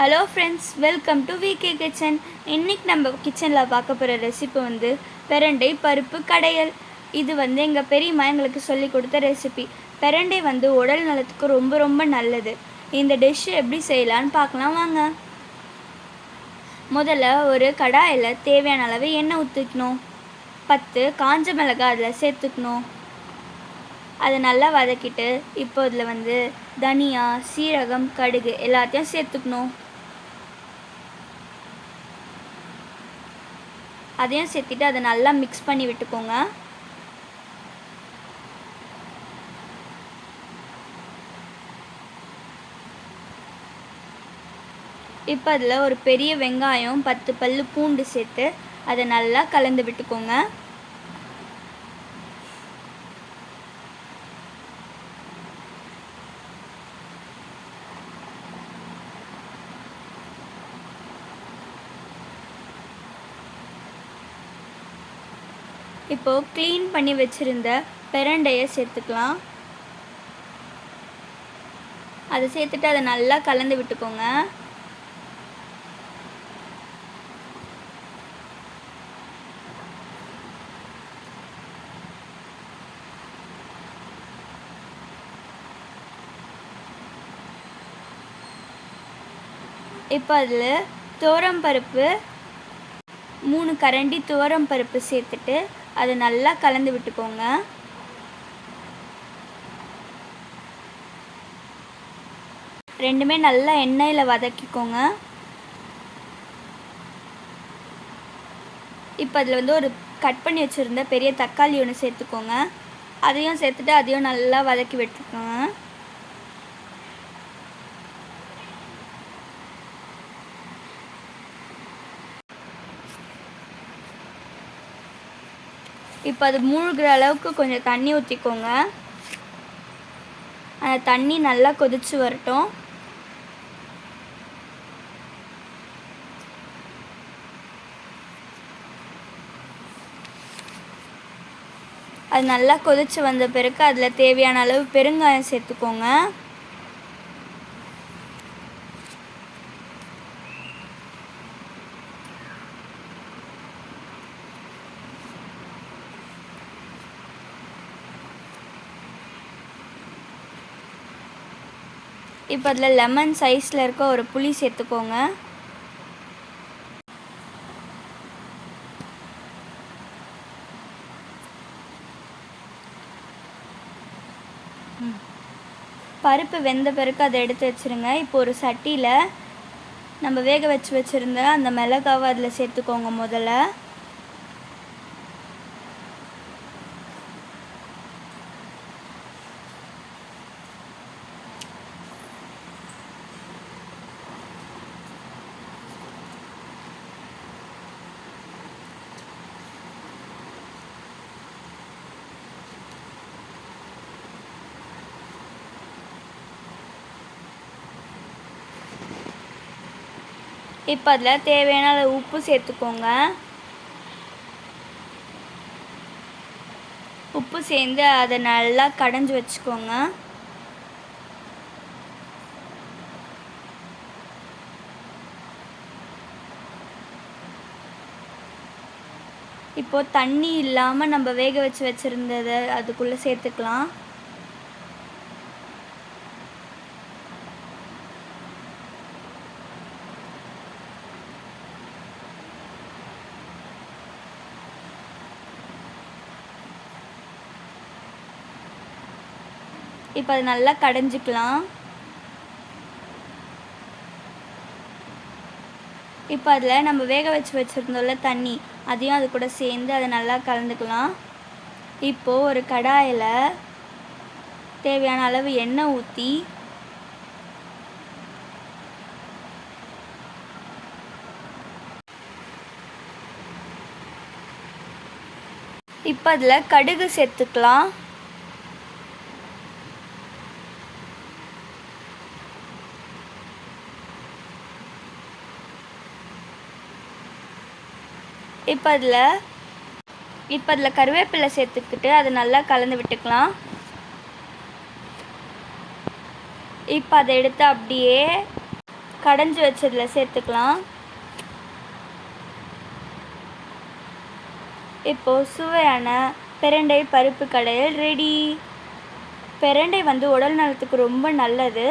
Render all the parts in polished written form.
Hello friends, welcome to VK kitchen. இன்றைக்கி நம்ம கிச்சனில் பார்க்க போகிற ரெசிபி பிரண்டை பருப்பு கடையல். இது எங்கள் பெரியம்மா எங்களுக்கு சொல்லி கொடுத்த ரெசிபி. பிரண்டை உடல் நலத்துக்கு ரொம்ப ரொம்ப நல்லது. இந்த டிஷ் எப்படி செய்யலான்னு பார்க்கலாம் வாங்க. முதல்ல ஒரு கடாயில் தேவையான அளவு எண்ணெய் ஊற்றிக்கணும். 10 காஞ்ச மிளகாய் அதில் சேர்த்துக்கணும். அதை நல்லா வதக்கிட்டு இப்போ இதில் தனியா, சீரகம், கடுகு எல்லாத்தையும் சேர்த்துக்கணும். அதையும் சேர்த்துட்டு அதை நல்லா மிக்ஸ் பண்ணி விட்டுக்கோங்க. இப்போ அதில் ஒரு பெரிய வெங்காயம், 10 பல்லு பூண்டு சேர்த்து அதை நல்லா கலந்து விட்டுக்கோங்க. இப்போது க்ளீன் பண்ணி வச்சுருந்த பிரண்டையை சேர்த்துக்கலாம். அதை சேர்த்துட்டு அதை நல்லா கலந்து விட்டுக்கோங்க. இப்போ அதில் துவரம்பருப்பு 3 கரண்டி துவரம்பருப்பு சேர்த்துட்டு அதை நல்லா கலந்து விட்டுக்கோங்க. ரெண்டுமே நல்லா எண்ணெயில் வதக்கிக்கோங்க. இப்போ அதில் ஒரு கட் பண்ணி வச்சுருந்த பெரிய தக்காளி ஒன்று சேர்த்துக்கோங்க. அதையும் சேர்த்துட்டு அதையும் நல்லா வதக்கி விட்டுக்கோங்க. இப்போ அது மூழ்கிற அளவுக்கு கொஞ்சம் தண்ணி ஊற்றிக்கோங்க. அந்த தண்ணி நல்லா கொதித்து வரட்டும். அது நல்லா கொதித்து வந்த பிறகு அதில் தேவையான அளவு பெருங்காயம் சேர்த்துக்கோங்க. இப்போ அதில் லெமன் சைஸில் இருக்க ஒரு புளி சேர்த்துக்கோங்க. பருப்பு வெந்த பிறகு அதை எடுத்து வச்சுருங்க. இப்போ ஒரு சட்டியில் நம்ம வேக வச்சுருந்த அந்த மிளகாவை அதில் சேர்த்துக்கோங்க. முதல்ல இப்போ அதில் தேவையான அளவு உப்பு சேர்த்துக்கோங்க. உப்பு சேர்ந்து அதை நல்லா கடைஞ்சி வச்சுக்கோங்க. இப்போது தண்ணி இல்லாமல் நம்ம வேக வச்சுருந்ததை அதுக்குள்ளே சேர்த்துக்கலாம். இப்போ அது நல்லா கடைஞ்சிக்கலாம். இப்போ அதில் நம்ம வேக வச்சுருந்தோம்ல தண்ணி, அதையும் அது கூட சேர்ந்து அதை நல்லா கலந்துக்கலாம். இப்போது ஒரு கடாயில் தேவையான அளவு எண்ணெய் ஊற்றி இப்போ அதில் கடுகு சேர்த்துக்கலாம். இப்போ அதில் கருவேப்பிலை சேர்த்துக்கிட்டு அதை நல்லா கலந்து விட்டுக்கலாம். இப்போ அதை எடுத்து அப்படியே கடைஞ்சி வச்சதில் சேர்த்துக்கலாம். இப்போது சுவையான பிரண்டை பருப்பு கடையல் ரெடி. பிரண்டை வந்து உடல் நலத்துக்கு ரொம்ப நல்லது.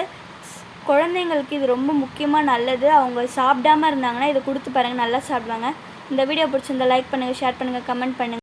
குழந்தைங்களுக்கு இது ரொம்ப முக்கியமாக நல்லது. அவங்க சாப்பிடாமல் இருந்தாங்கன்னா இதை கொடுத்து பாருங்கள், நல்லா சாப்பிடுவாங்க. இந்த வீடியோ பிடிச்சிருந்தா லைக் பண்ணுங்கள், ஷேர் பண்ணுங்கள், கமெண்ட் பண்ணுங்கள்.